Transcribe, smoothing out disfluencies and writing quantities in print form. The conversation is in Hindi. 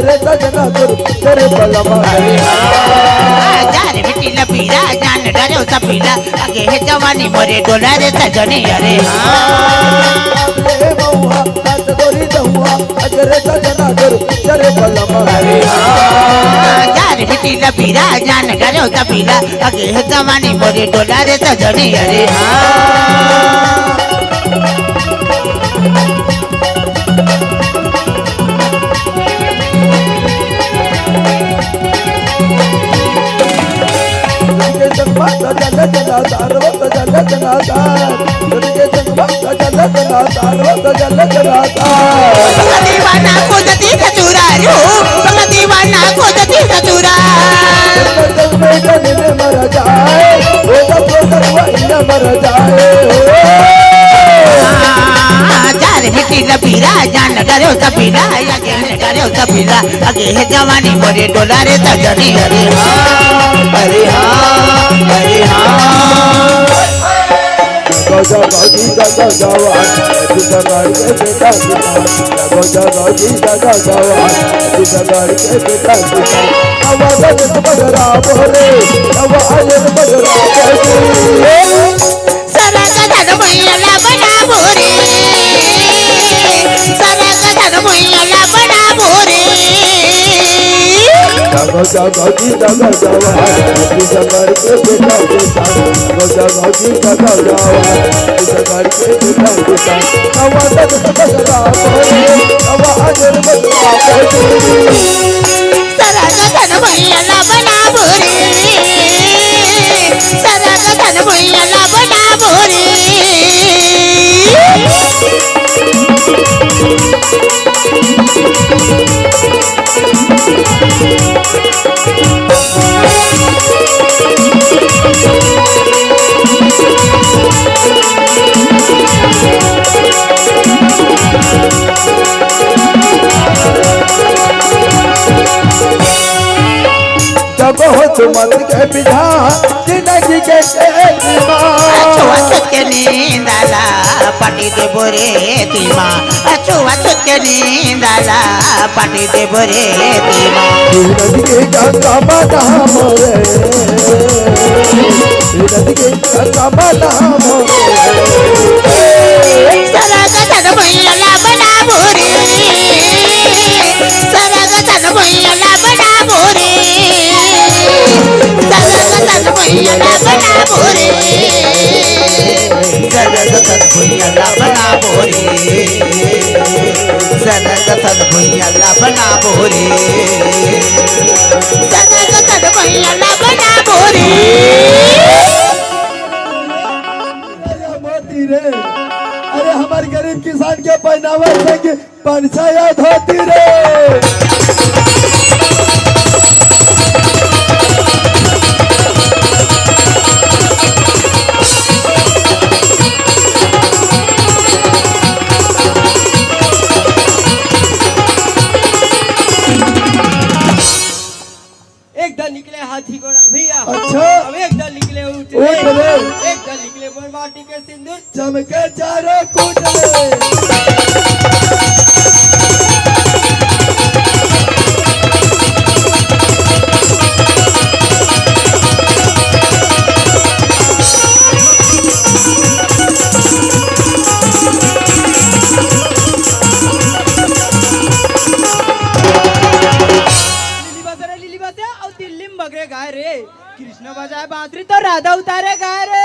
रे सजना गुरु तेरे बलमा हरे जार मिट्टी लपीला जान डरे सपीला आगे है जवानी मोरे डोला रे सजनी अरे ले महुआ हाथ गोरी दहुआ रे सजना गुरु तेरे बलमा हरे जार मिट्टी लपीला जान डरे सपीला आगे है जवानी मोरे डोला रे सजनी अरे दीवाना को जती सचुरा रो दीवाना को जती सचुरा मर जाए मर जाए जार मिट्टी लपीला जान डरे सपीला आगे डरे सपीला आगे है जवानी मोरे डोला रे सजनी अरे अरे अरे जगजी जगा जवान जगड़ के बेटा जगजी जगा जवान जगड़ के बेटा आवाज बजरा बोले आवाज बजरा बोले सरा गधन भैया बना बोरे सरा गधन भैया बना बोरे जगजी जगा जवान जगड़ के बेटा जगजी जगा जवान जगड़ के बेटा आवाज बजरा बोले आवाज बजरा बोले सरा गधन भैया बना बोरे सरा गधन भैया बना बोरे बहुत मन के बिझा जिंदगी के के नींदाला पाटी दे बोरे तीमा अछुआ के नींदाला पाटी दे बोरे तीमा जिंदगी का बना मोरे जिंदगी का बना मोरे सरा गधन भैया बना बोरे सरा गधन भैया बना बोरे सरा गधन भैया बना बोरे सरा गधन भैया बना बोरे सरा गधन भैया बना बोरे सरा गधन भैया बना बोरे अरे हमारे गरीब किसान के पहनावा से पंचाया धोती रे एक दल निकले हाथी घोड़ा भैया अच्छा अब एक दल निकले ऊँट ऊँट रे। एक दल निकले बरबाटी के सिंदूर चमके चारों कूट ले लिली बसे और दिल्ली में बगरे गाय रे कृष्ण बजाए बांसुरी तो राधा उतारे गाय रे